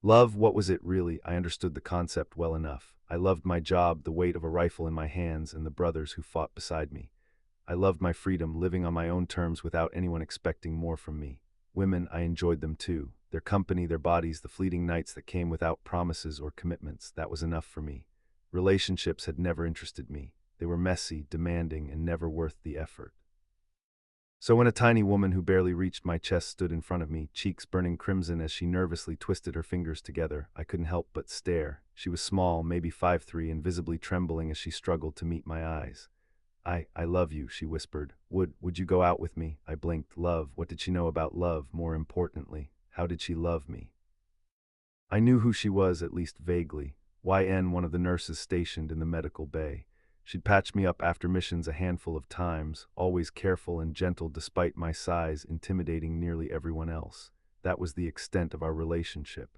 Love, what was it really? I understood the concept well enough. I loved my job, the weight of a rifle in my hands, and the brothers who fought beside me. I loved my freedom, living on my own terms without anyone expecting more from me. Women, I enjoyed them too. Their company, their bodies, the fleeting nights that came without promises or commitments, that was enough for me. Relationships had never interested me. They were messy, demanding, and never worth the effort. So when a tiny woman who barely reached my chest stood in front of me, cheeks burning crimson as she nervously twisted her fingers together, I couldn't help but stare. She was small, maybe 5'3", and visibly trembling as she struggled to meet my eyes. I love you, she whispered. Would you go out with me? I blinked. Love, what did she know about love? More importantly, how did she love me? I knew who she was, at least vaguely. YN, one of the nurses stationed in the medical bay. She'd patched me up after missions a handful of times, always careful and gentle despite my size intimidating nearly everyone else. That was the extent of our relationship.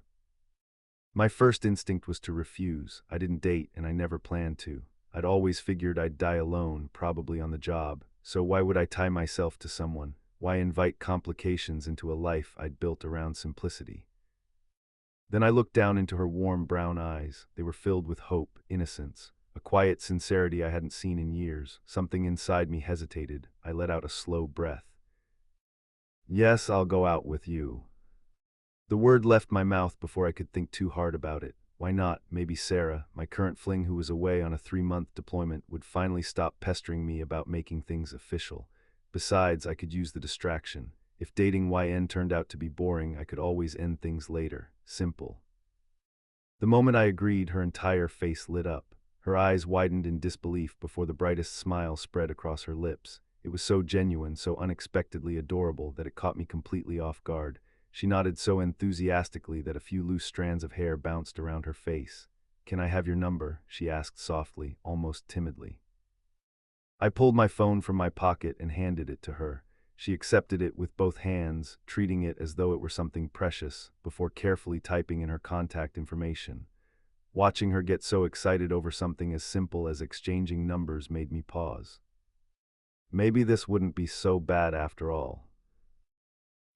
My first instinct was to refuse. I didn't date, and I never planned to. I'd always figured I'd die alone, probably on the job. So why would I tie myself to someone? Why invite complications into a life I'd built around simplicity? Then I looked down into her warm brown eyes. They were filled with hope, innocence, a quiet sincerity I hadn't seen in years. Something inside me hesitated. I let out a slow breath. Yes, I'll go out with you. The word left my mouth before I could think too hard about it. Why not? Maybe Sarah, my current fling who was away on a 3-month deployment, would finally stop pestering me about making things official. Besides, I could use the distraction. If dating YN turned out to be boring, I could always end things later. Simple. The moment I agreed, her entire face lit up. Her eyes widened in disbelief before the brightest smile spread across her lips. It was so genuine, so unexpectedly adorable that it caught me completely off guard. She nodded so enthusiastically that a few loose strands of hair bounced around her face. "Can I have your number?" she asked softly, almost timidly. I pulled my phone from my pocket and handed it to her. She accepted it with both hands, treating it as though it were something precious, before carefully typing in her contact information. Watching her get so excited over something as simple as exchanging numbers made me pause. Maybe this wouldn't be so bad after all.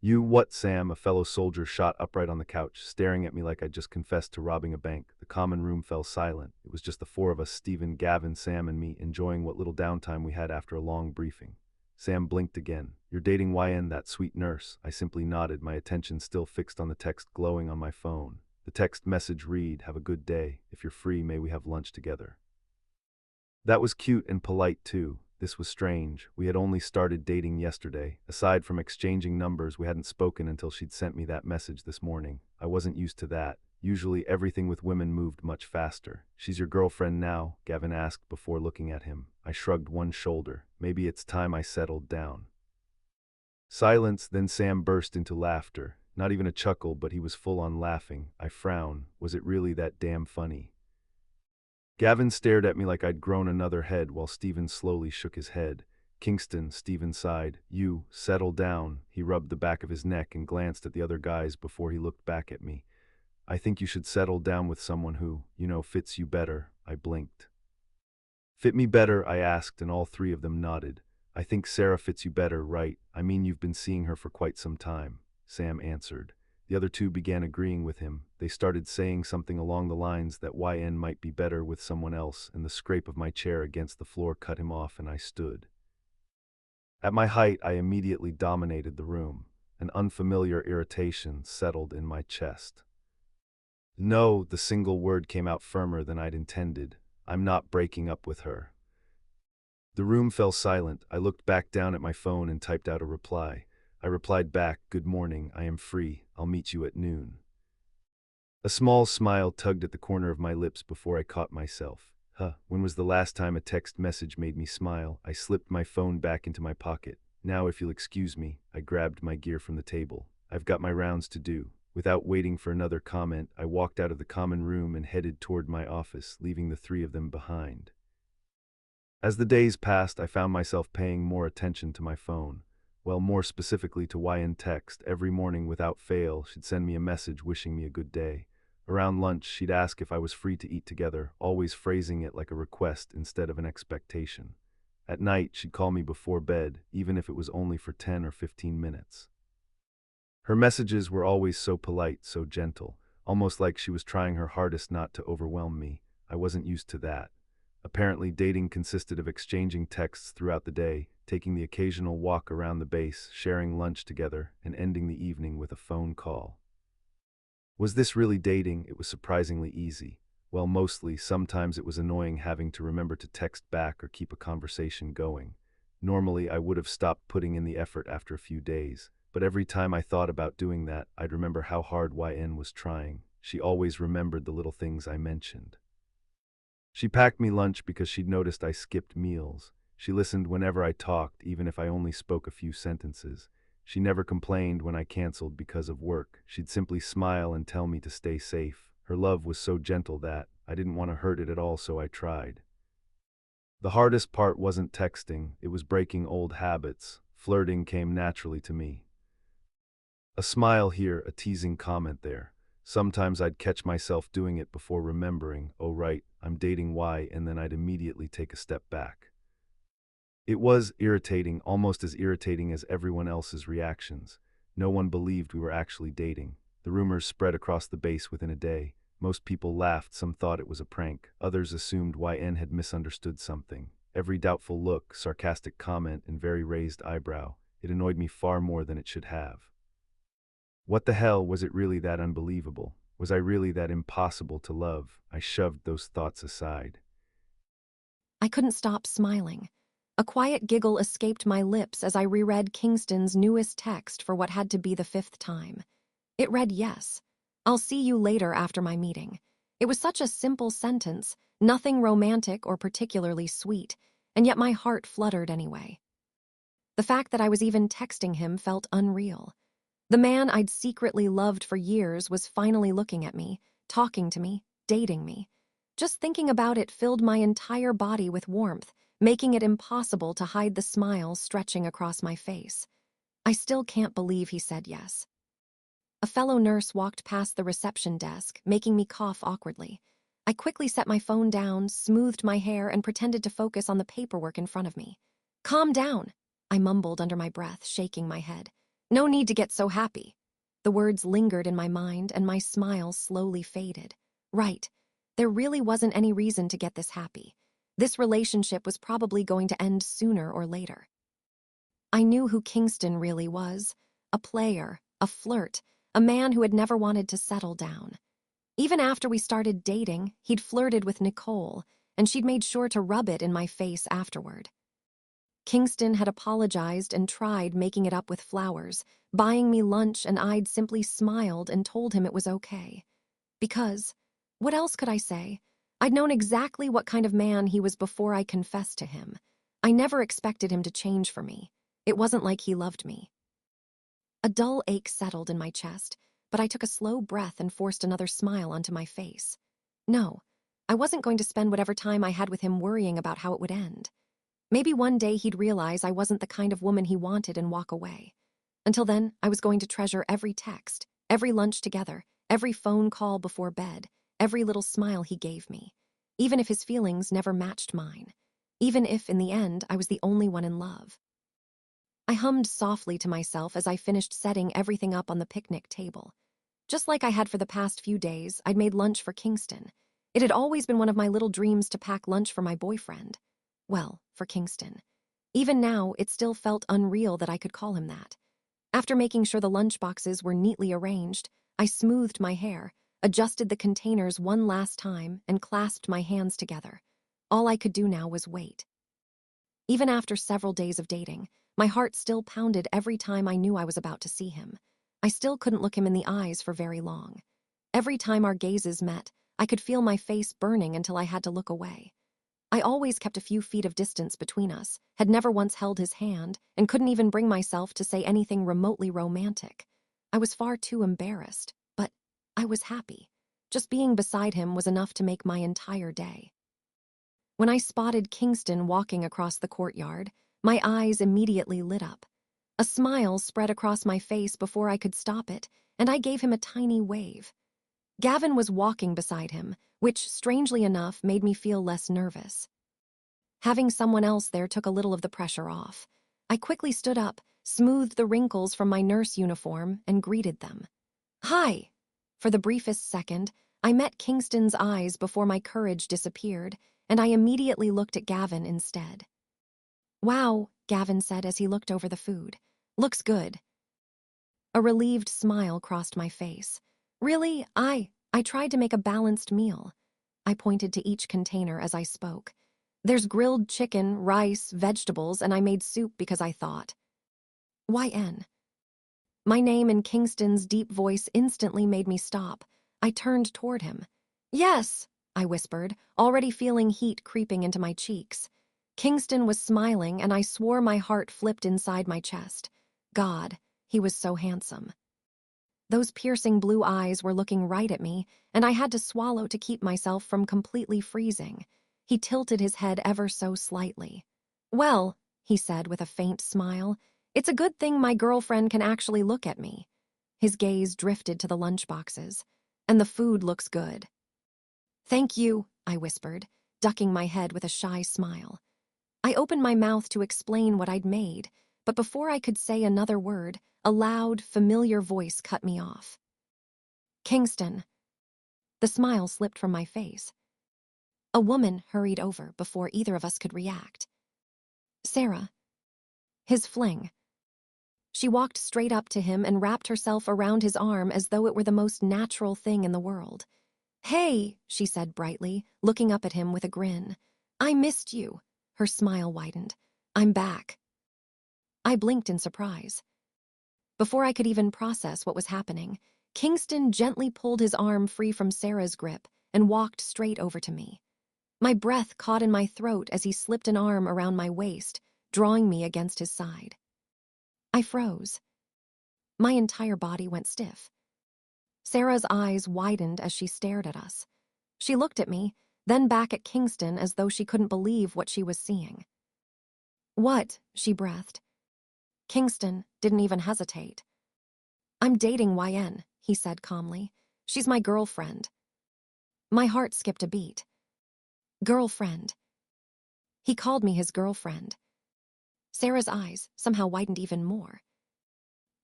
"You what, Sam?" A fellow soldier shot upright on the couch, staring at me like I'd just confessed to robbing a bank. The common room fell silent. It was just the four of us, Stephen, Gavin, Sam, and me, enjoying what little downtime we had after a long briefing. Sam blinked again. "You're dating YN, that sweet nurse." I simply nodded, my attention still fixed on the text glowing on my phone. The text message read, "Have a good day. If you're free, may we have lunch together." That was cute and polite too. This was strange. We had only started dating yesterday. Aside from exchanging numbers, we hadn't spoken until she'd sent me that message this morning. I wasn't used to that. Usually everything with women moved much faster. "She's your girlfriend now?" Gavin asked before looking at him. I shrugged one shoulder. Maybe it's time I settled down. Silence, then Sam burst into laughter. Not even a chuckle, but he was full on laughing. I frowned. Was it really that damn funny? Gavin stared at me like I'd grown another head while Stephen slowly shook his head. "Kingston," Stephen sighed. "You, settle down." He rubbed the back of his neck and glanced at the other guys before he looked back at me. "I think you should settle down with someone who, fits you better." I blinked. "Fit me better?" I asked, and all three of them nodded. "I think Sarah fits you better, right? I mean, you've been seeing her for quite some time," Sam answered. The other two began agreeing with him. They started saying something along the lines that YN might be better with someone else, and the scrape of my chair against the floor cut him off, and I stood. At my height, I immediately dominated the room. An unfamiliar irritation settled in my chest. "No," the single word came out firmer than I'd intended. "I'm not breaking up with her." The room fell silent. I looked back down at my phone and typed out a reply. I replied back, "Good morning, I am free. I'll meet you at noon." A small smile tugged at the corner of my lips before I caught myself. When was the last time a text message made me smile? I slipped my phone back into my pocket. "Now, if you'll excuse me," I grabbed my gear from the table. "I've got my rounds to do." Without waiting for another comment, I walked out of the common room and headed toward my office, leaving the three of them behind. As the days passed, I found myself paying more attention to my phone. Well, more specifically to YN text. Every morning without fail, she'd send me a message wishing me a good day. Around lunch, she'd ask if I was free to eat together, always phrasing it like a request instead of an expectation. At night, she'd call me before bed, even if it was only for 10 or 15 minutes. Her messages were always so polite, so gentle. almost like she was trying her hardest not to overwhelm me. I wasn't used to that. Apparently, dating consisted of exchanging texts throughout the day, taking the occasional walk around the base, sharing lunch together, and ending the evening with a phone call. Was this really dating? It was surprisingly easy. Well, mostly. Sometimes it was annoying having to remember to text back or keep a conversation going. Normally, I would have stopped putting in the effort after a few days, but every time I thought about doing that, I'd remember how hard YN was trying. She always remembered the little things I mentioned. She packed me lunch because she'd noticed I skipped meals. She listened whenever I talked, even if I only spoke a few sentences. She never complained when I canceled because of work. She'd simply smile and tell me to stay safe. Her love was so gentle that I didn't want to hurt it at all, so I tried. The hardest part wasn't texting, it was breaking old habits. Flirting came naturally to me. A smile here, a teasing comment there. Sometimes I'd catch myself doing it before remembering, oh right, I'm dating Y, and then I'd immediately take a step back. It was irritating, almost as irritating as everyone else's reactions. No one believed we were actually dating. The rumors spread across the base within a day. Most people laughed, some thought it was a prank. Others assumed YN had misunderstood something. Every doubtful look, sarcastic comment, and very raised eyebrow. It annoyed me far more than it should have. What the hell, was it really that unbelievable? Was I really that impossible to love? I shoved those thoughts aside. I couldn't stop smiling. A quiet giggle escaped my lips as I reread Kingston's newest text for what had to be the fifth time. It read, "Yes. I'll see you later after my meeting." It was such a simple sentence, nothing romantic or particularly sweet, and yet my heart fluttered anyway. The fact that I was even texting him felt unreal. The man I'd secretly loved for years was finally looking at me, talking to me, dating me. Just thinking about it filled my entire body with warmth, making it impossible to hide the smile stretching across my face. I still can't believe he said yes. A fellow nurse walked past the reception desk, making me cough awkwardly. I quickly set my phone down, smoothed my hair, and pretended to focus on the paperwork in front of me. "Calm down," I mumbled under my breath, shaking my head. "No need to get so happy." The words lingered in my mind, and my smile slowly faded. Right. There really wasn't any reason to get this happy. This relationship was probably going to end sooner or later. I knew who Kingston really was. A player, a flirt, a man who had never wanted to settle down. Even after we started dating, he'd flirted with Nicole, and she'd made sure to rub it in my face afterward. Kingston had apologized and tried making it up with flowers, buying me lunch, and I'd simply smiled and told him it was okay. Because, what else could I say? I'd known exactly what kind of man he was before I confessed to him. I never expected him to change for me. It wasn't like he loved me. A dull ache settled in my chest, but I took a slow breath and forced another smile onto my face. No, I wasn't going to spend whatever time I had with him worrying about how it would end. Maybe one day he'd realize I wasn't the kind of woman he wanted and walk away. Until then, I was going to treasure every text, every lunch together, every phone call before bed, every little smile he gave me, even if his feelings never matched mine, even if, in the end, I was the only one in love. I hummed softly to myself as I finished setting everything up on the picnic table. Just like I had for the past few days, I'd made lunch for Kingston. It had always been one of my little dreams to pack lunch for my boyfriend. Well, for Kingston. Even now, it still felt unreal that I could call him that. After making sure the lunchboxes were neatly arranged, I smoothed my hair, adjusted the containers one last time, and clasped my hands together. All I could do now was wait. Even after several days of dating, my heart still pounded every time I knew I was about to see him. I still couldn't look him in the eyes for very long. Every time our gazes met, I could feel my face burning until I had to look away. I always kept a few feet of distance between us, had never once held his hand, and couldn't even bring myself to say anything remotely romantic. I was far too embarrassed, but I was happy. Just being beside him was enough to make my entire day. When I spotted Kingston walking across the courtyard, my eyes immediately lit up. A smile spread across my face before I could stop it, and I gave him a tiny wave. Gavin was walking beside him, which, strangely enough, made me feel less nervous. Having someone else there took a little of the pressure off. I quickly stood up, smoothed the wrinkles from my nurse uniform, and greeted them. "Hi!" For the briefest second, I met Kingston's eyes before my courage disappeared, and I immediately looked at Gavin instead. "Wow," Gavin said as he looked over the food. "Looks good." A relieved smile crossed my face. "Really, I tried to make a balanced meal." I pointed to each container as I spoke. "There's grilled chicken, rice, vegetables, and I made soup because I thought." "YN." My name in Kingston's deep voice instantly made me stop. I turned toward him. "Yes," I whispered, already feeling heat creeping into my cheeks. Kingston was smiling, and I swore my heart flipped inside my chest. God, he was so handsome. Those piercing blue eyes were looking right at me, and I had to swallow to keep myself from completely freezing. He tilted his head ever so slightly. "Well," he said with a faint smile, "it's a good thing my girlfriend can actually look at me." His gaze drifted to the lunchboxes. "And the food looks good." "Thank you," I whispered, ducking my head with a shy smile. I opened my mouth to explain what I'd made, but before I could say another word, a loud, familiar voice cut me off. "Kingston." The smile slipped from my face. A woman hurried over before either of us could react. "Sarah." His fling. She walked straight up to him and wrapped herself around his arm as though it were the most natural thing in the world. "Hey," she said brightly, looking up at him with a grin. "I missed you." Her smile widened. "I'm back." I blinked in surprise. Before I could even process what was happening, Kingston gently pulled his arm free from Sarah's grip and walked straight over to me. My breath caught in my throat as he slipped an arm around my waist, drawing me against his side. I froze. My entire body went stiff. Sarah's eyes widened as she stared at us. She looked at me, then back at Kingston as though she couldn't believe what she was seeing. "What?" she breathed. Kingston didn't even hesitate. "I'm dating YN," he said calmly. "She's my girlfriend." My heart skipped a beat. Girlfriend. He called me his girlfriend. Sarah's eyes somehow widened even more.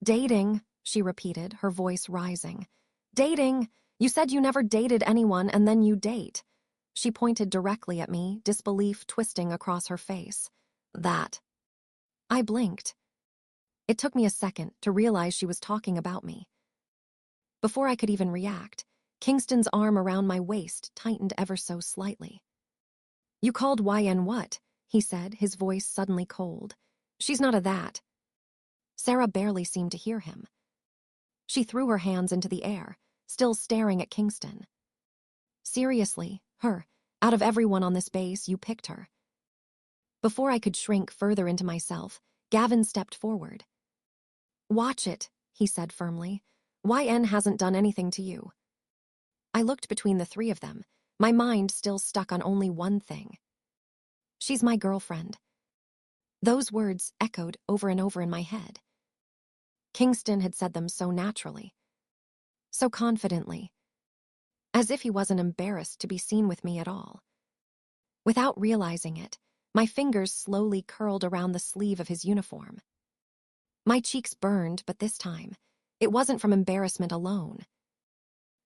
"Dating," she repeated, her voice rising. "Dating. You said you never dated anyone and then you date." She pointed directly at me, disbelief twisting across her face. "That." I blinked. It took me a second to realize she was talking about me. Before I could even react, Kingston's arm around my waist tightened ever so slightly. "You called YN what?" he said, his voice suddenly cold. "She's not a that." Sarah barely seemed to hear him. She threw her hands into the air, still staring at Kingston. "Seriously, her. Out of everyone on this base, you picked her." Before I could shrink further into myself, Gavin stepped forward. "Watch it," he said firmly. "YN hasn't done anything to you." I looked between the three of them, my mind still stuck on only one thing. "She's my girlfriend." Those words echoed over and over in my head. Kingston had said them so naturally, so confidently, as if he wasn't embarrassed to be seen with me at all. Without realizing it, my fingers slowly curled around the sleeve of his uniform. My cheeks burned, but this time, it wasn't from embarrassment alone.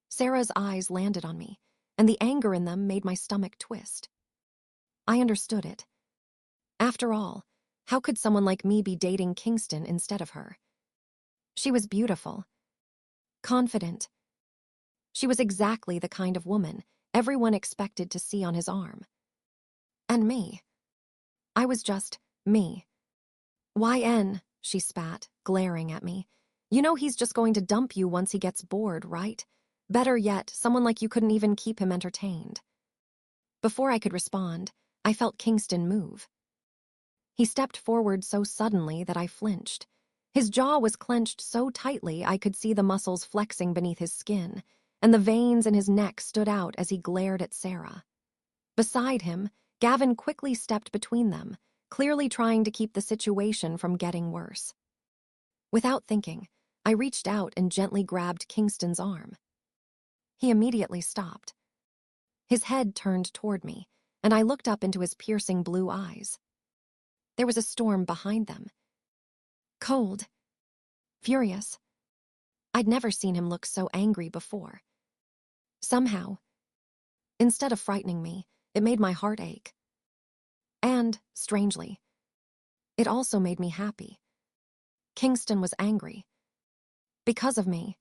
Sarah's eyes landed on me, and the anger in them made my stomach twist. I understood it. After all, how could someone like me be dating Kingston instead of her? She was beautiful, confident. She was exactly the kind of woman everyone expected to see on his arm. And me. I was just me. "YN," she spat, glaring at me. "You know he's just going to dump you once he gets bored, right? Better yet, someone like you couldn't even keep him entertained." Before I could respond, I felt Kingston move. He stepped forward so suddenly that I flinched. His jaw was clenched so tightly I could see the muscles flexing beneath his skin, and the veins in his neck stood out as he glared at Sarah. Beside him, Gavin quickly stepped between them, clearly trying to keep the situation from getting worse. Without thinking, I reached out and gently grabbed Kingston's arm. He immediately stopped. His head turned toward me, and I looked up into his piercing blue eyes. There was a storm behind them. Cold. Furious. I'd never seen him look so angry before. Somehow, instead of frightening me, it made my heart ache. And, strangely, it also made me happy. Kingston was angry. Because of me.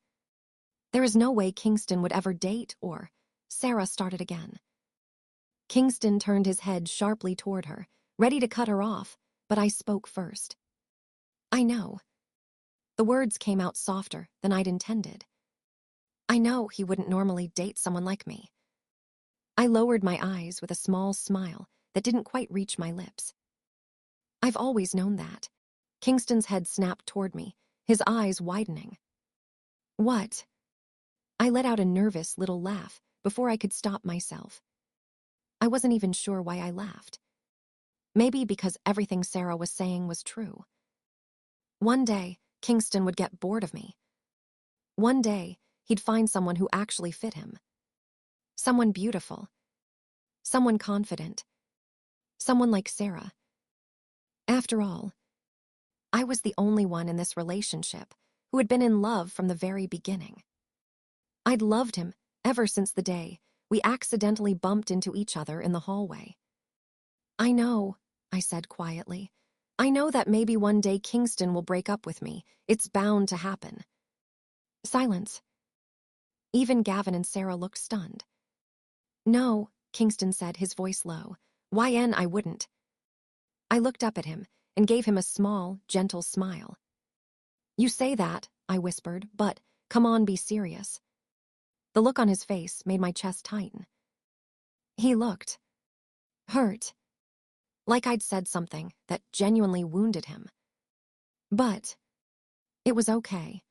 There is no way Kingston would ever date or... Sarah started again. Kingston turned his head sharply toward her, ready to cut her off, but I spoke first. I know. The words came out softer than I'd intended. I know he wouldn't normally date someone like me. I lowered my eyes with a small smile that didn't quite reach my lips. I've always known that. Kingston's head snapped toward me, his eyes widening. What? I let out a nervous little laugh before I could stop myself. I wasn't even sure why I laughed. Maybe because everything Sarah was saying was true. One day, Kingston would get bored of me. One day, he'd find someone who actually fit him. Someone beautiful. Someone confident. Someone like Sarah. After all, I was the only one in this relationship who had been in love from the very beginning. I'd loved him ever since the day we accidentally bumped into each other in the hallway. I know, I said quietly. I know that maybe one day Kingston will break up with me. It's bound to happen. Silence. Even Gavin and Sarah looked stunned. No, Kingston said, his voice low. YN I wouldn't. I looked up at him and gave him a small, gentle smile. You say that, I whispered, but come on, be serious. The look on his face made my chest tighten. He looked hurt, like I'd said something that genuinely wounded him. But it was okay.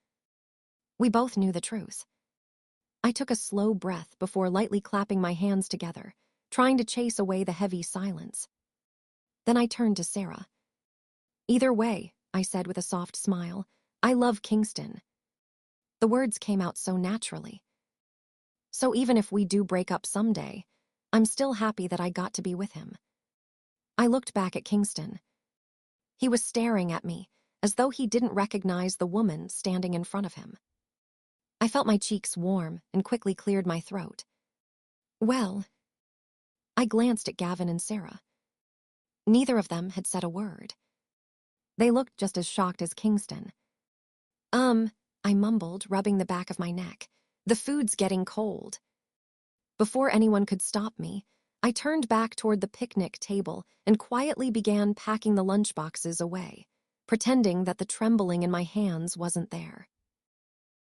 We both knew the truth. I took a slow breath before lightly clapping my hands together, trying to chase away the heavy silence. Then I turned to Sarah. Either way, I said with a soft smile, I love Kingston. The words came out so naturally. So even if we do break up someday, I'm still happy that I got to be with him. I looked back at Kingston. He was staring at me, as though he didn't recognize the woman standing in front of him. I felt my cheeks warm and quickly cleared my throat. Well, I glanced at Gavin and Sarah. Neither of them had said a word. They looked just as shocked as Kingston. I mumbled, rubbing the back of my neck. The food's getting cold. Before anyone could stop me, I turned back toward the picnic table and quietly began packing the lunchboxes away, pretending that the trembling in my hands wasn't there.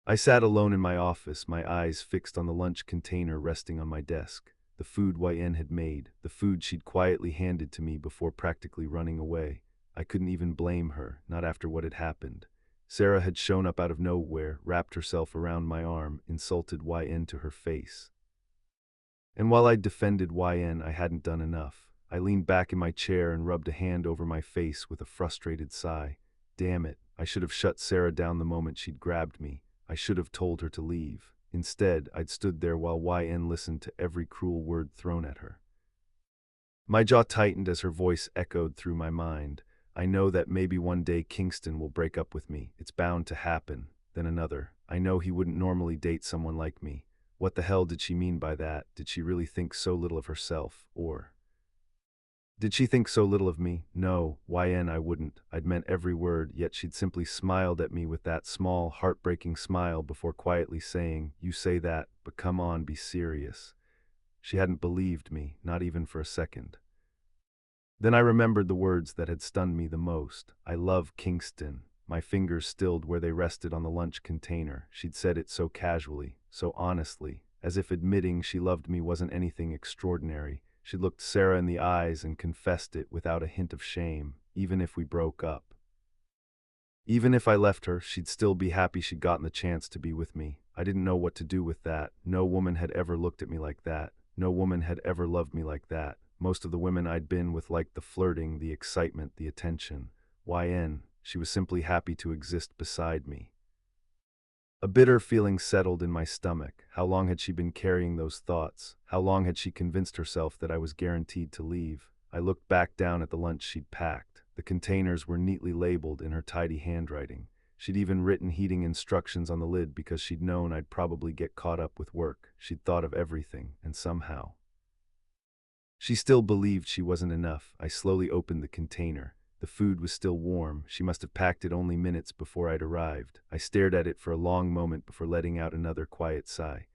I sat alone in my office, my eyes fixed on the lunch container resting on my desk. The food YN had made, the food she'd quietly handed to me before practically running away. I couldn't even blame her, not after what had happened. Sarah had shown up out of nowhere, wrapped herself around my arm, insulted YN to her face. And while I defended YN, I hadn't done enough. I leaned back in my chair and rubbed a hand over my face with a frustrated sigh. Damn it, I should have shut Sarah down the moment she'd grabbed me. I should have told her to leave. Instead, I'd stood there while YN listened to every cruel word thrown at her. My jaw tightened as her voice echoed through my mind. I know that maybe one day Kingston will break up with me. It's bound to happen. Then another. I know he wouldn't normally date someone like me. What the hell did she mean by that? Did she really think so little of herself? Or did she think so little of me? No, YN I wouldn't. I'd meant every word, yet she'd simply smiled at me with that small, heartbreaking smile before quietly saying, You say that, but come on, be serious. She hadn't believed me, not even for a second. Then I remembered the words that had stunned me the most. I love Kingston. My fingers stilled where they rested on the lunch container. She'd said it so casually, so honestly, as if admitting she loved me wasn't anything extraordinary. She looked Sarah in the eyes and confessed it without a hint of shame, even if we broke up. Even if I left her, she'd still be happy she'd gotten the chance to be with me. I didn't know what to do with that. No woman had ever looked at me like that. No woman had ever loved me like that. Most of the women I'd been with liked the flirting, the excitement, the attention. YN, she was simply happy to exist beside me. A bitter feeling settled in my stomach. How long had she been carrying those thoughts? How long had she convinced herself that I was guaranteed to leave? I looked back down at the lunch she'd packed. The containers were neatly labeled in her tidy handwriting. She'd even written heating instructions on the lid because she'd known I'd probably get caught up with work. She'd thought of everything, and somehow she still believed she wasn't enough. I slowly opened the container. The food was still warm. She must have packed it only minutes before I'd arrived. I stared at it for a long moment before letting out another quiet sigh.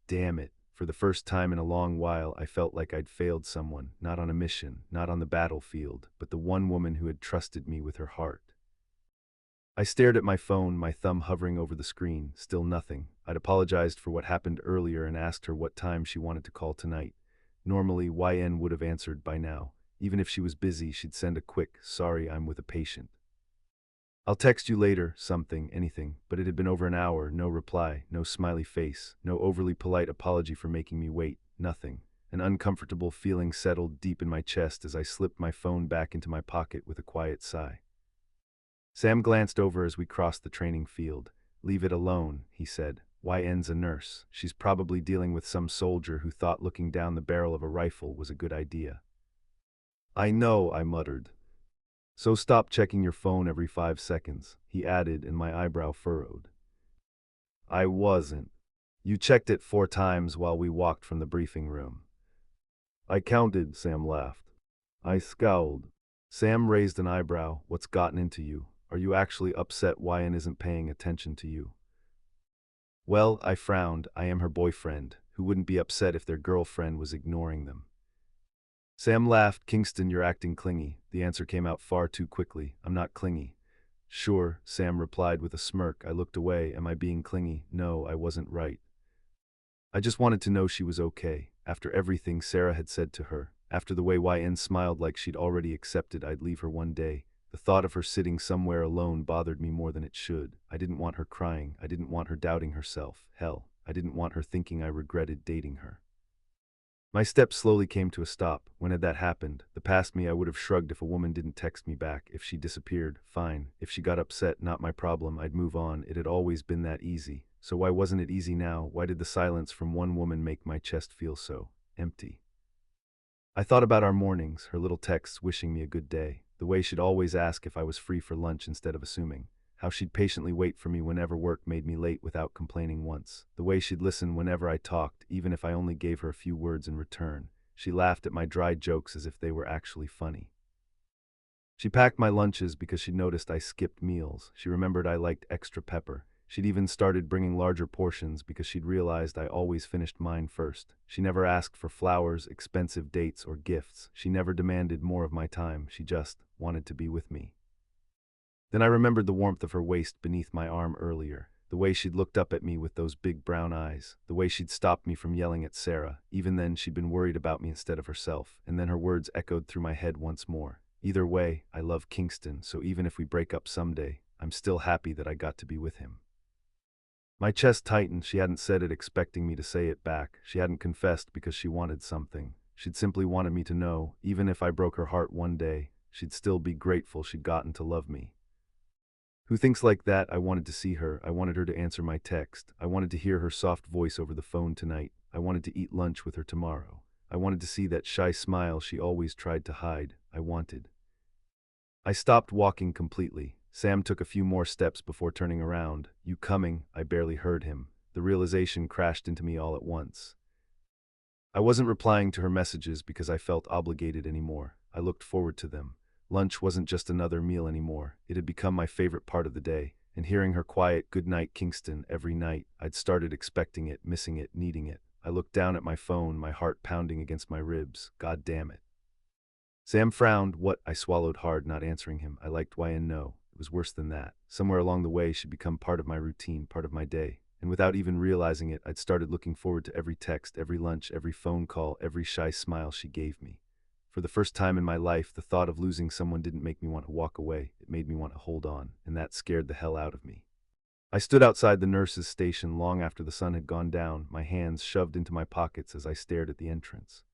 Damn it. For the first time in a long while, I felt like I'd failed someone, not on a mission, not on the battlefield, but the one woman who had trusted me with her heart. I stared at my phone, my thumb hovering over the screen. Still nothing. I'd apologized for what happened earlier and asked her what time she wanted to call tonight. Normally, YN would have answered by now. Even if she was busy, she'd send a quick, "Sorry, I'm with a patient. I'll text you later," something, anything, but it had been over an hour, no reply, no smiley face, no overly polite apology for making me wait, nothing. An uncomfortable feeling settled deep in my chest as I slipped my phone back into my pocket with a quiet sigh. Sam glanced over as we crossed the training field. "Leave it alone," he said. "YN's a nurse. She's probably dealing with some soldier who thought looking down the barrel of a rifle was a good idea." "I know," I muttered. "So stop checking your phone every 5 seconds," he added, and my eyebrow furrowed. "I wasn't. You checked it 4 times while we walked from the briefing room." "I counted," Sam laughed. I scowled. Sam raised an eyebrow. "What's gotten into you? Are you actually upset YN isn't paying attention to you?" "Well," I frowned, "I am her boyfriend. Who wouldn't be upset if their girlfriend was ignoring them?" Sam laughed. "Kingston, you're acting clingy." The answer came out far too quickly. "I'm not clingy." "Sure," Sam replied with a smirk. I looked away. Am I being clingy? No, I wasn't right. I just wanted to know she was okay. After everything Sarah had said to her, after the way YN smiled like she'd already accepted I'd leave her one day, the thought of her sitting somewhere alone bothered me more than it should. I didn't want her crying. I didn't want her doubting herself. Hell, I didn't want her thinking I regretted dating her. My steps slowly came to a stop. When had that happened? The past me I would have shrugged if a woman didn't text me back. If she disappeared, fine. If she got upset, not my problem. I'd move on. It had always been that easy. So why wasn't it easy now? Why did the silence from one woman make my chest feel so empty? I thought about our mornings, her little texts wishing me a good day, the way she'd always ask if I was free for lunch instead of assuming, how she'd patiently wait for me whenever work made me late without complaining once, the way she'd listen whenever I talked, even if I only gave her a few words in return. She laughed at my dry jokes as if they were actually funny. She packed my lunches because she'd noticed I skipped meals. She remembered I liked extra pepper. She'd even started bringing larger portions because she'd realized I always finished mine first. She never asked for flowers, expensive dates, or gifts. She never demanded more of my time. She just wanted to be with me. Then I remembered the warmth of her waist beneath my arm earlier, the way she'd looked up at me with those big brown eyes, the way she'd stopped me from yelling at Sarah. Even then, she'd been worried about me instead of herself, and then her words echoed through my head once more. Either way, I love Kingston, so even if we break up someday, I'm still happy that I got to be with him. My chest tightened. She hadn't said it expecting me to say it back. She hadn't confessed because she wanted something. She'd simply wanted me to know, even if I broke her heart one day, she'd still be grateful she'd gotten to love me. Who thinks like that? I wanted to see her. I wanted her to answer my text. I wanted to hear her soft voice over the phone tonight. I wanted to eat lunch with her tomorrow. I wanted to see that shy smile she always tried to hide. I stopped walking completely. Sam took a few more steps before turning around. "You coming?" I barely heard him. The realization crashed into me all at once. I wasn't replying to her messages because I felt obligated anymore. I looked forward to them. Lunch wasn't just another meal anymore. It had become my favorite part of the day. And hearing her quiet "Good night, Kingston" every night, I'd started expecting it, missing it, needing it. I looked down at my phone, my heart pounding against my ribs. God damn it. Sam frowned. "What?" I swallowed hard, not answering him. I liked YN no. It was worse than that. Somewhere along the way, she'd become part of my routine, part of my day. And without even realizing it, I'd started looking forward to every text, every lunch, every phone call, every shy smile she gave me. For the first time in my life, the thought of losing someone didn't make me want to walk away. It made me want to hold on, and that scared the hell out of me. I stood outside the nurse's station long after the sun had gone down, my hands shoved into my pockets as I stared at the entrance.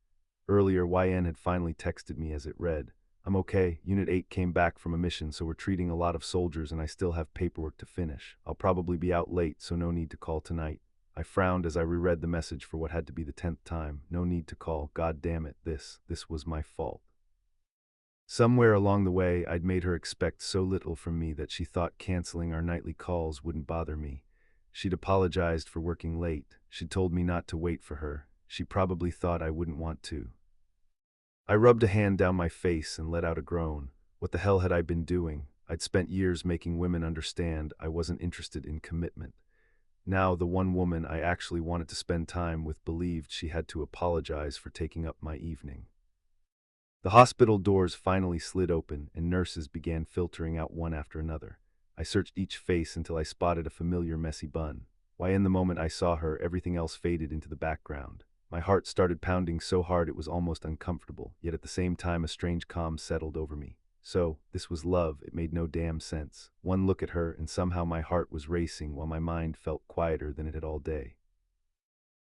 Earlier, YN had finally texted me as it read, "I'm okay. Unit 8 came back from a mission, so we're treating a lot of soldiers and I still have paperwork to finish. I'll probably be out late, so no need to call tonight." I frowned as I reread the message for what had to be the 10th time. No need to call. God damn it. This was my fault. Somewhere along the way, I'd made her expect so little from me that she thought canceling our nightly calls wouldn't bother me. She'd apologized for working late. She'd told me not to wait for her. She probably thought I wouldn't want to. I rubbed a hand down my face and let out a groan. What the hell had I been doing? I'd spent years making women understand I wasn't interested in commitment. Now the one woman I actually wanted to spend time with believed she had to apologize for taking up my evening. The hospital doors finally slid open, and nurses began filtering out one after another. I searched each face until I spotted a familiar messy bun. Why, in the moment I saw her, everything else faded into the background. My heart started pounding so hard it was almost uncomfortable, yet at the same time a strange calm settled over me. So, this was love. It made no damn sense. One look at her, and somehow my heart was racing while my mind felt quieter than it had all day.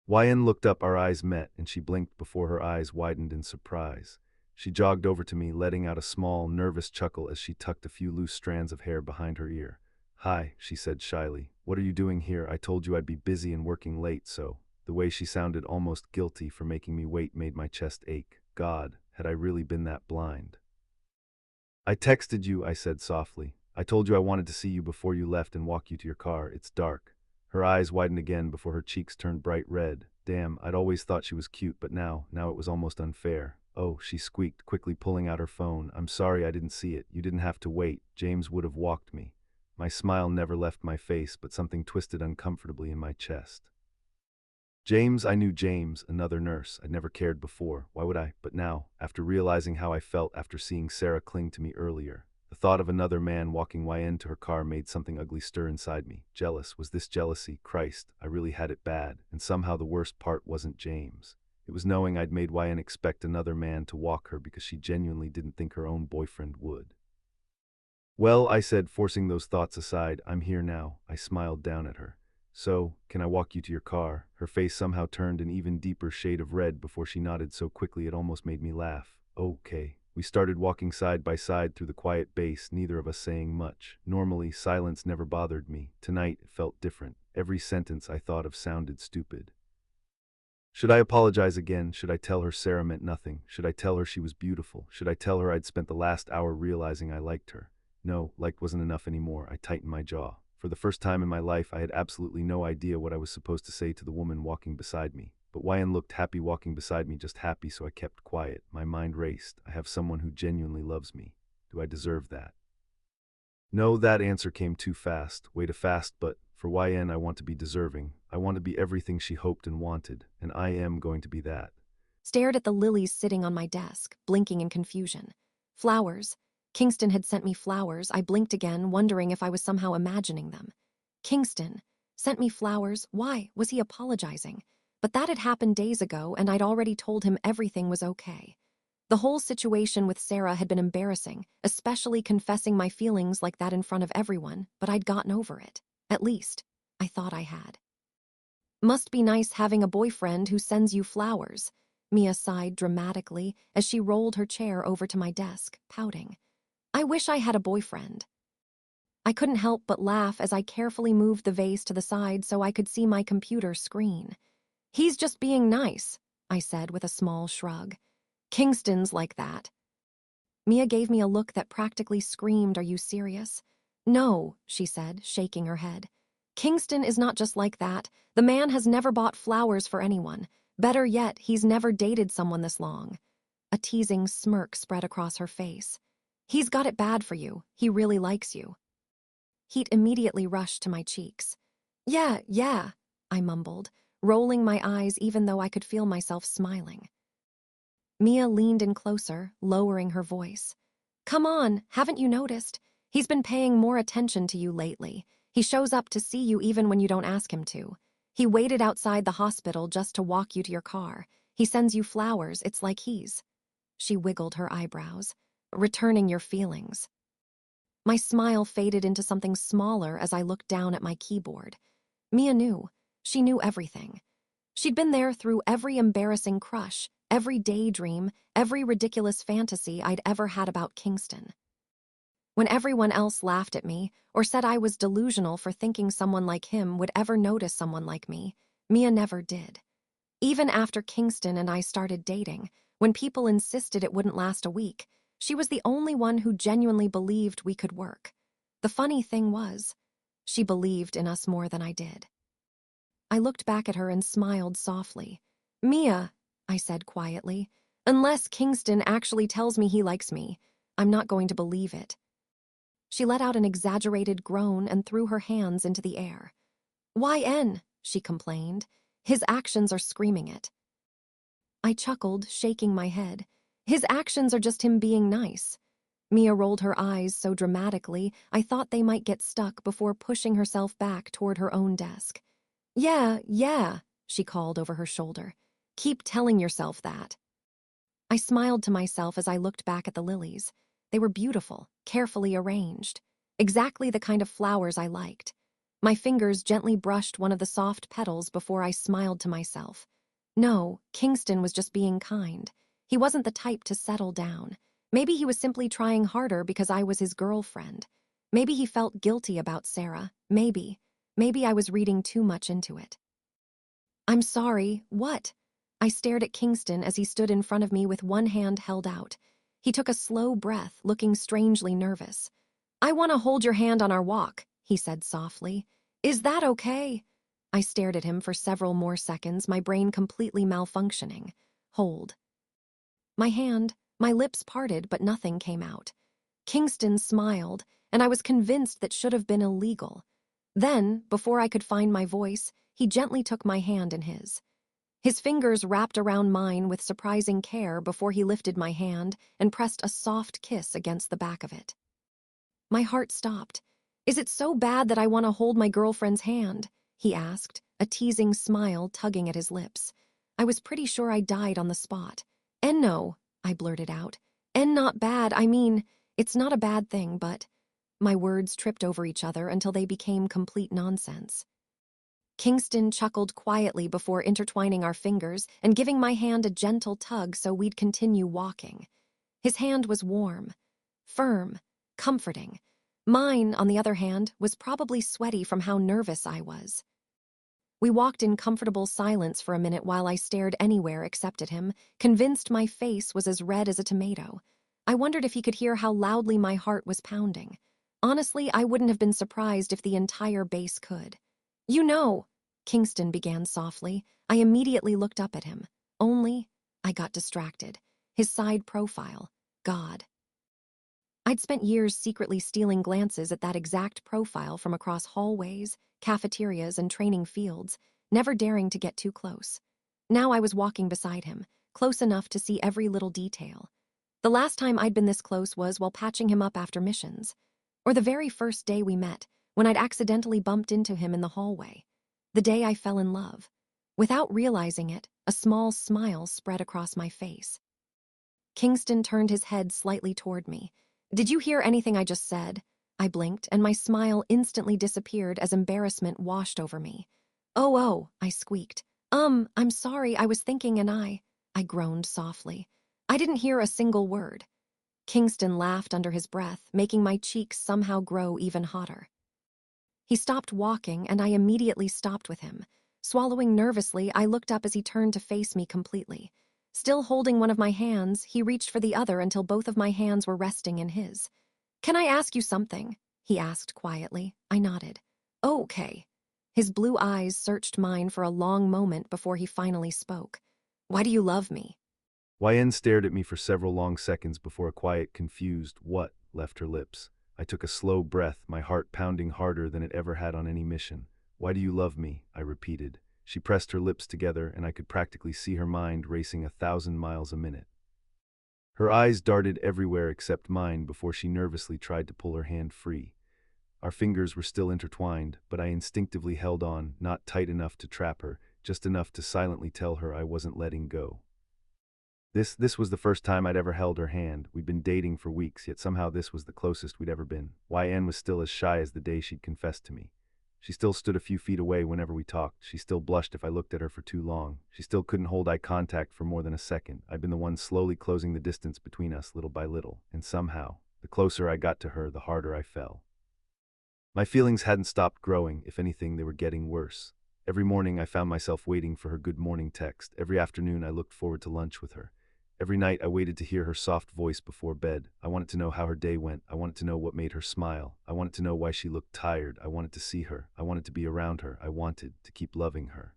YN looked up, our eyes met, and she blinked before her eyes widened in surprise. She jogged over to me, letting out a small, nervous chuckle as she tucked a few loose strands of hair behind her ear. "Hi," she said shyly. "What are you doing here? I told you I'd be busy and working late, so." The way she sounded almost guilty for making me wait made my chest ache. God, had I really been that blind? "I texted you," I said softly. "I told you I wanted to see you before you left and walk you to your car. It's dark." Her eyes widened again before her cheeks turned bright red. Damn, I'd always thought she was cute, but now it was almost unfair. "Oh," she squeaked, quickly pulling out her phone. "I'm sorry I didn't see it. You didn't have to wait. James would have walked me." My smile never left my face, but something twisted uncomfortably in my chest. James, I knew James, another nurse. I'd never cared before. Why would I? But now, after realizing how I felt after seeing Sarah cling to me earlier, the thought of another man walking YN to her car made something ugly stir inside me. Jealous. Was this jealousy? Christ, I really had it bad. And somehow the worst part wasn't James. It was knowing I'd made YN expect another man to walk her because she genuinely didn't think her own boyfriend would. "Well," I said, forcing those thoughts aside, "I'm here now." I smiled down at her. "So, can I walk you to your car?" Her face somehow turned an even deeper shade of red before she nodded so quickly it almost made me laugh. "Okay." We started walking side by side through the quiet base, neither of us saying much. Normally, silence never bothered me. Tonight, it felt different. Every sentence I thought of sounded stupid. Should I apologize again? Should I tell her Sarah meant nothing? Should I tell her she was beautiful? Should I tell her I'd spent the last hour realizing I liked her? No, liked wasn't enough anymore. I tightened my jaw. For the first time in my life, I had absolutely no idea what I was supposed to say to the woman walking beside me. But YN looked happy walking beside me, just happy, so I kept quiet. My mind raced. I have someone who genuinely loves me. Do I deserve that? No, that answer came too fast, way too fast, but for YN I want to be deserving. I want to be everything she hoped and wanted, and I am going to be that. Stared at the lilies sitting on my desk, blinking in confusion. Flowers. Kingston had sent me flowers. I blinked again, wondering if I was somehow imagining them. Kingston sent me flowers. Why? Was he apologizing? But that had happened days ago, and I'd already told him everything was okay. The whole situation with Sarah had been embarrassing, especially confessing my feelings like that in front of everyone, but I'd gotten over it. At least, I thought I had. Must be nice having a boyfriend who sends you flowers. Mia sighed dramatically as she rolled her chair over to my desk, pouting. I wish I had a boyfriend. I couldn't help but laugh as I carefully moved the vase to the side so I could see my computer screen. He's just being nice, I said with a small shrug. Kingston's like that. Mia gave me a look that practically screamed, "Are you serious?" "No," she said, shaking her head. "Kingston is not just like that. The man has never bought flowers for anyone. Better yet, he's never dated someone this long." A teasing smirk spread across her face. "He's got it bad for you. He really likes you." Heat immediately rushed to my cheeks. Yeah, I mumbled, rolling my eyes even though I could feel myself smiling. Mia leaned in closer, lowering her voice. "Come on, haven't you noticed? He's been paying more attention to you lately. He shows up to see you even when you don't ask him to. He waited outside the hospital just to walk you to your car. He sends you flowers. It's like he's—" She wiggled her eyebrows. "Returning your feelings." My smile faded into something smaller as I looked down at my keyboard. Mia knew. She knew everything. She'd been there through every embarrassing crush, every daydream, every ridiculous fantasy I'd ever had about Kingston. When everyone else laughed at me or said I was delusional for thinking someone like him would ever notice someone like me, Mia never did. Even after Kingston and I started dating, when people insisted it wouldn't last a week, She was the only one who genuinely believed we could work. The funny thing was, she believed in us more than I did. I looked back at her and smiled softly. "Mia," I said quietly, "unless Kingston actually tells me he likes me, I'm not going to believe it." She let out an exaggerated groan and threw her hands into the air. "YN," she complained. "His actions are screaming it." I chuckled, shaking my head. "His actions are just him being nice." Mia rolled her eyes so dramatically I thought they might get stuck before pushing herself back toward her own desk. "Yeah, yeah," she called over her shoulder. "Keep telling yourself that." I smiled to myself as I looked back at the lilies. They were beautiful, carefully arranged. Exactly the kind of flowers I liked. My fingers gently brushed one of the soft petals before I smiled to myself. No, Kingston was just being kind. He wasn't the type to settle down. Maybe he was simply trying harder because I was his girlfriend. Maybe he felt guilty about Sarah. Maybe. Maybe I was reading too much into it. "I'm sorry, what?" I stared at Kingston as he stood in front of me with one hand held out. He took a slow breath, looking strangely nervous. "I want to hold your hand on our walk," he said softly. "Is that okay?" I stared at him for several more seconds, my brain completely malfunctioning. Hold. My hand, my lips parted, but nothing came out. Kingston smiled, and I was convinced that should have been illegal. Then, before I could find my voice, he gently took my hand in his. His fingers wrapped around mine with surprising care before he lifted my hand and pressed a soft kiss against the back of it. My heart stopped. "Is it so bad that I want to hold my girlfriend's hand?" he asked, a teasing smile tugging at his lips. I was pretty sure I died on the spot. "And no," I blurted out. "And not bad, I mean, it's not a bad thing, but—" My words tripped over each other until they became complete nonsense. Kingston chuckled quietly before intertwining our fingers and giving my hand a gentle tug so we'd continue walking. His hand was warm, firm, comforting. Mine, on the other hand, was probably sweaty from how nervous I was. We walked in comfortable silence for a minute while I stared anywhere except at him, convinced my face was as red as a tomato. I wondered if he could hear how loudly my heart was pounding. Honestly, I wouldn't have been surprised if the entire base could. "You know," Kingston began softly. I immediately looked up at him. Only, I got distracted. His side profile. God. I'd spent years secretly stealing glances at that exact profile from across hallways, cafeterias, and training fields, never daring to get too close. Now I was walking beside him, close enough to see every little detail. The last time I'd been this close was while patching him up after missions. Or the very first day we met, when I'd accidentally bumped into him in the hallway. The day I fell in love. Without realizing it, a small smile spread across my face. Kingston turned his head slightly toward me. "Did you hear anything I just said?" I blinked, and my smile instantly disappeared as embarrassment washed over me. Oh, I squeaked. I'm sorry, I was thinking and I groaned softly. "I didn't hear a single word." Kingston laughed under his breath, making my cheeks somehow grow even hotter. He stopped walking, and I immediately stopped with him. Swallowing nervously, I looked up as he turned to face me completely. Still holding one of my hands, he reached for the other until both of my hands were resting in his. "Can I ask you something?" he asked quietly. I nodded. "Oh, okay." His blue eyes searched mine for a long moment before he finally spoke. "Why do you love me?" YN stared at me for several long seconds before a quiet, confused "what" left her lips. I took a slow breath, my heart pounding harder than it ever had on any mission. "Why do you love me?" I repeated. She pressed her lips together, and I could practically see her mind racing 1,000 miles a minute. Her eyes darted everywhere except mine before she nervously tried to pull her hand free. Our fingers were still intertwined, but I instinctively held on, not tight enough to trap her, just enough to silently tell her I wasn't letting go. This was the first time I'd ever held her hand. We'd been dating for weeks, yet somehow this was the closest we'd ever been. YN was still as shy as the day she'd confessed to me. She still stood a few feet away whenever we talked. She still blushed if I looked at her for too long. She still couldn't hold eye contact for more than a second. I'd been the one slowly closing the distance between us little by little, and somehow, the closer I got to her, the harder I fell. My feelings hadn't stopped growing. If anything, they were getting worse. Every morning I found myself waiting for her good morning text. Every afternoon I looked forward to lunch with her. Every night I waited to hear her soft voice before bed. I wanted to know how her day went. I wanted to know what made her smile. I wanted to know why she looked tired. I wanted to see her. I wanted to be around her. I wanted to keep loving her.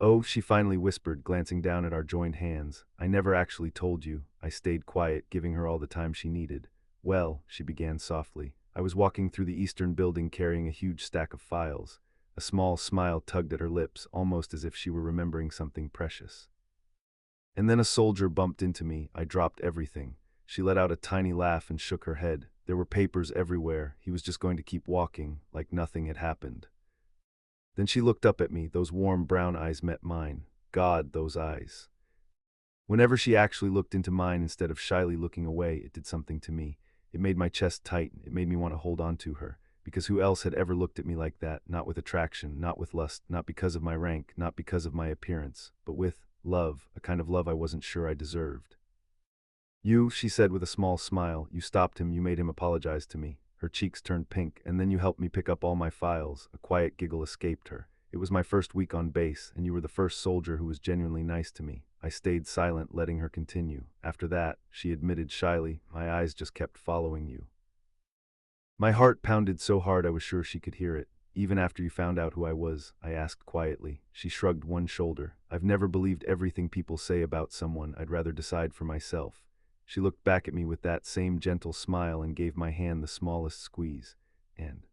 Oh, she finally whispered, glancing down at our joined hands. I never actually told you. I stayed quiet, giving her all the time she needed. Well, she began softly. I was walking through the Eastern building carrying a huge stack of files. A small smile tugged at her lips, almost as if she were remembering something precious. And then a soldier bumped into me. I dropped everything. She let out a tiny laugh and shook her head. There were papers everywhere. He was just going to keep walking, like nothing had happened. Then she looked up at me. Those warm brown eyes met mine. God, those eyes. Whenever she actually looked into mine instead of shyly looking away, it did something to me. It made my chest tighten. It made me want to hold on to her. Because who else had ever looked at me like that? Not with attraction, not with lust, not because of my rank, not because of my appearance, but with love, a kind of love I wasn't sure I deserved. You, she said with a small smile, you stopped him, you made him apologize to me. Her cheeks turned pink, and then you helped me pick up all my files. A quiet giggle escaped her. It was my first week on base, and you were the first soldier who was genuinely nice to me. I stayed silent, letting her continue. After that, she admitted shyly, my eyes just kept following you. My heart pounded so hard I was sure she could hear it. Even after you found out who I was, I asked quietly. She shrugged one shoulder. I've never believed everything people say about someone. I'd rather decide for myself. She looked back at me with that same gentle smile and gave my hand the smallest squeeze. And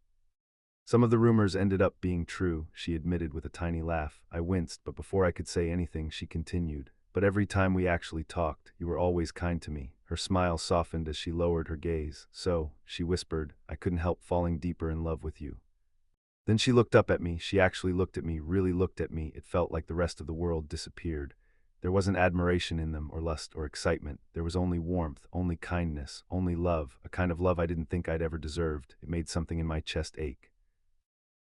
some of the rumors ended up being true, she admitted with a tiny laugh. I winced, but before I could say anything, she continued. But every time we actually talked, you were always kind to me. Her smile softened as she lowered her gaze. So, she whispered, I couldn't help falling deeper in love with you. Then she looked up at me. She actually looked at me, really looked at me. It felt like the rest of the world disappeared. There wasn't admiration in them, or lust, or excitement. There was only warmth, only kindness, only love, a kind of love I didn't think I'd ever deserved. It made something in my chest ache.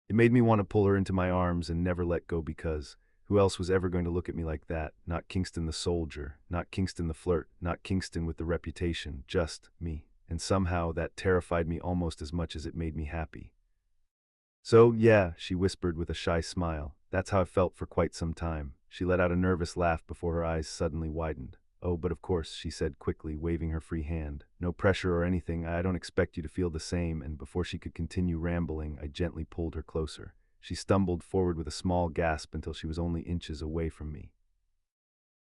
It made me want to pull her into my arms and never let go because who else was ever going to look at me like that? Not Kingston the soldier, not Kingston the flirt, not Kingston with the reputation, just me. And somehow that terrified me almost as much as it made me happy. So, yeah, she whispered with a shy smile. That's how I felt for quite some time. She let out a nervous laugh before her eyes suddenly widened. Oh, but of course, she said quickly, waving her free hand. No pressure or anything, I don't expect you to feel the same, and before she could continue rambling, I gently pulled her closer. She stumbled forward with a small gasp until she was only inches away from me.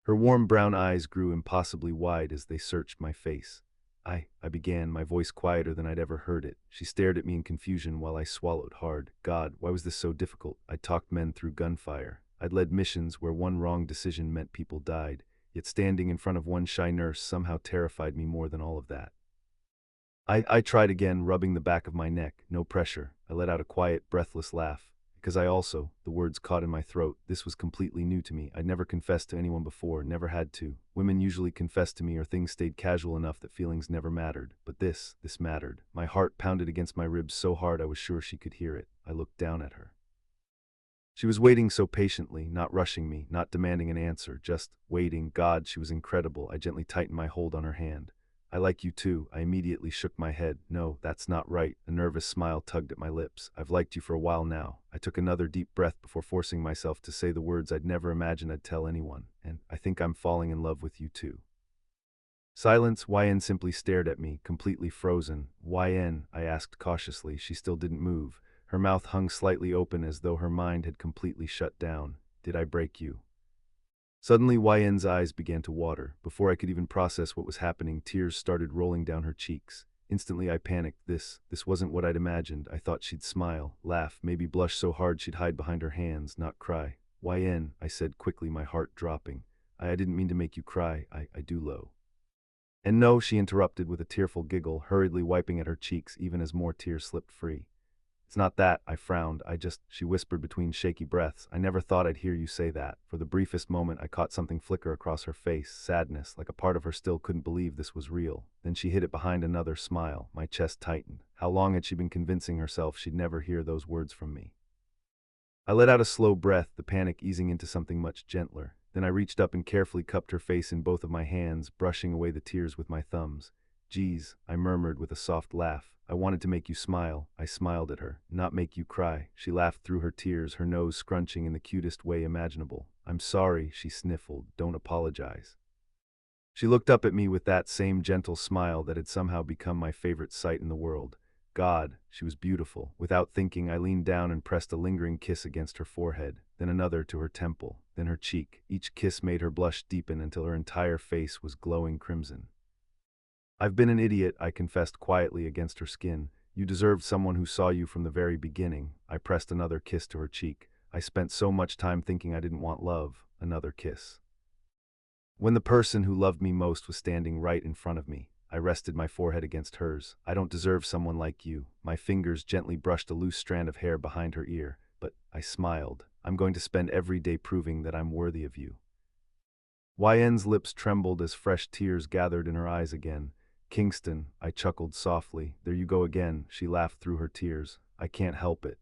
Her warm brown eyes grew impossibly wide as they searched my face. I began, my voice quieter than I'd ever heard it. She stared at me in confusion while I swallowed hard. God, why was this so difficult? I'd talked men through gunfire. I'd led missions where one wrong decision meant people died. Yet standing in front of one shy nurse somehow terrified me more than all of that. I tried again, rubbing the back of my neck. No pressure. I let out a quiet, breathless laugh. Because the words caught in my throat. This was completely new to me. I'd never confessed to anyone before, never had to. Women usually confessed to me or things stayed casual enough that feelings never mattered. But this mattered. My heart pounded against my ribs so hard I was sure she could hear it. I looked down at her. She was waiting so patiently, not rushing me, not demanding an answer, just waiting. God, she was incredible. I gently tightened my hold on her hand. I like you too. I immediately shook my head. No, that's not right. A nervous smile tugged at my lips. I've liked you for a while now. I took another deep breath before forcing myself to say the words I'd never imagined I'd tell anyone. And I think I'm falling in love with you too. Silence. YN simply stared at me, completely frozen. YN, I asked cautiously. She still didn't move. Her mouth hung slightly open as though her mind had completely shut down. Did I break you? Suddenly, YN's eyes began to water. Before I could even process what was happening, tears started rolling down her cheeks. Instantly, I panicked. This wasn't what I'd imagined. I thought she'd smile, laugh, maybe blush so hard she'd hide behind her hands, not cry. YN, I said quickly, my heart dropping. I didn't mean to make you cry. I do low. And no, she interrupted with a tearful giggle, hurriedly wiping at her cheeks even as more tears slipped free. It's not that, I frowned. She whispered between shaky breaths. I never thought I'd hear you say that. For the briefest moment, I caught something flicker across her face, sadness, like a part of her still couldn't believe this was real. Then she hid it behind another smile. My chest tightened. How long had she been convincing herself she'd never hear those words from me? I let out a slow breath, the panic easing into something much gentler. Then I reached up and carefully cupped her face in both of my hands, brushing away the tears with my thumbs. Geez, I murmured with a soft laugh. I wanted to make you smile. I smiled at her. Not make you cry. She laughed through her tears, her nose scrunching in the cutest way imaginable. I'm sorry, she sniffled. Don't apologize. She looked up at me with that same gentle smile that had somehow become my favorite sight in the world. God, she was beautiful. Without thinking, I leaned down and pressed a lingering kiss against her forehead, then another to her temple, then her cheek. Each kiss made her blush deepen until her entire face was glowing crimson. I've been an idiot, I confessed quietly against her skin. You deserved someone who saw you from the very beginning. I pressed another kiss to her cheek. I spent so much time thinking I didn't want love. Another kiss. When the person who loved me most was standing right in front of me, I rested my forehead against hers. I don't deserve someone like you. My fingers gently brushed a loose strand of hair behind her ear, but I smiled. I'm going to spend every day proving that I'm worthy of you. YN's lips trembled as fresh tears gathered in her eyes again. Kingston, I chuckled softly. There you go again, she laughed through her tears. I can't help it.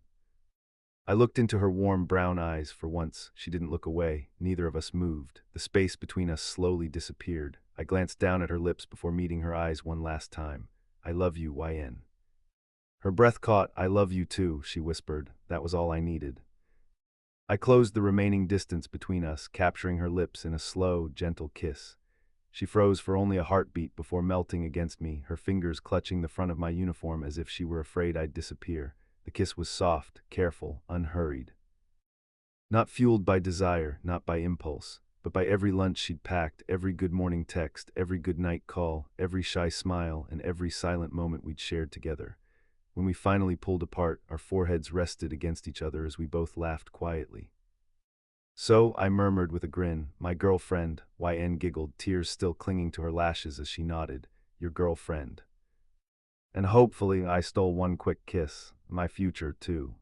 I looked into her warm brown eyes. For once, she didn't look away. Neither of us moved. The space between us slowly disappeared. I glanced down at her lips before meeting her eyes one last time. I love you, YN. Her breath caught. I love you too, she whispered. That was all I needed. I closed the remaining distance between us, capturing her lips in a slow, gentle kiss. She froze for only a heartbeat before melting against me, her fingers clutching the front of my uniform as if she were afraid I'd disappear. The kiss was soft, careful, unhurried. Not fueled by desire, not by impulse, but by every lunch she'd packed, every good morning text, every good night call, every shy smile, and every silent moment we'd shared together. When we finally pulled apart, our foreheads rested against each other as we both laughed quietly. So, I murmured with a grin, my girlfriend. YN giggled, tears still clinging to her lashes as she nodded. Your girlfriend. And hopefully I stole one quick kiss. My future, too.